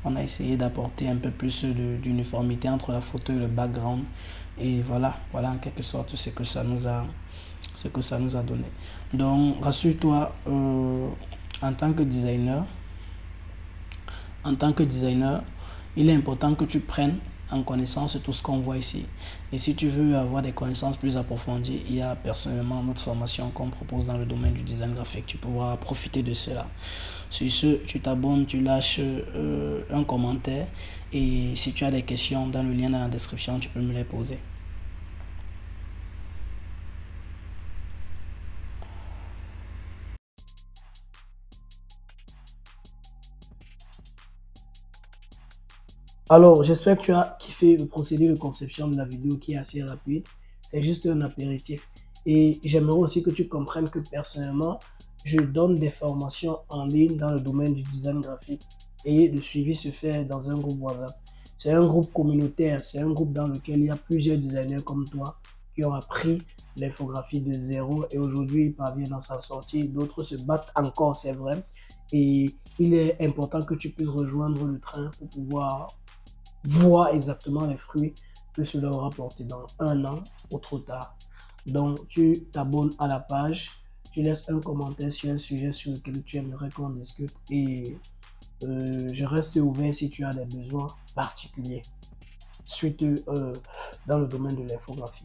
On a essayé d'apporter un peu plus d'uniformité entre la photo et le background. Et voilà en quelque sorte ce que ça nous a donné. Donc rassure-toi, en tant que designer, il est important que tu prennes en connaissance tout ce qu'on voit ici. Et si tu veux avoir des connaissances plus approfondies, il y a personnellement notre formation qu'on propose dans le domaine du design graphique. Tu pourras profiter de cela. Sur ce, tu t'abonnes, tu lâches un commentaire. Et si tu as des questions, dans le lien dans la description, tu peux me les poser. Alors, j'espère que tu as kiffé le procédé de conception de la vidéo qui est assez rapide. C'est juste un apéritif. Et j'aimerais aussi que tu comprennes que personnellement, je donne des formations en ligne dans le domaine du design graphique et le suivi se fait dans un groupe WhatsApp. C'est un groupe communautaire, c'est un groupe dans lequel il y a plusieurs designers comme toi qui ont appris l'infographie de zéro et aujourd'hui ils parviennent à s'en sortir. D'autres se battent encore, c'est vrai. Et il est important que tu puisses rejoindre le train pour pouvoir voir exactement les fruits que cela aura porté dans un an ou trop tard. Donc, tu t'abonnes à la page, tu laisses un commentaire sur un sujet sur lequel tu aimerais qu'on discute et je reste ouvert si tu as des besoins particuliers suite dans le domaine de l'infographie.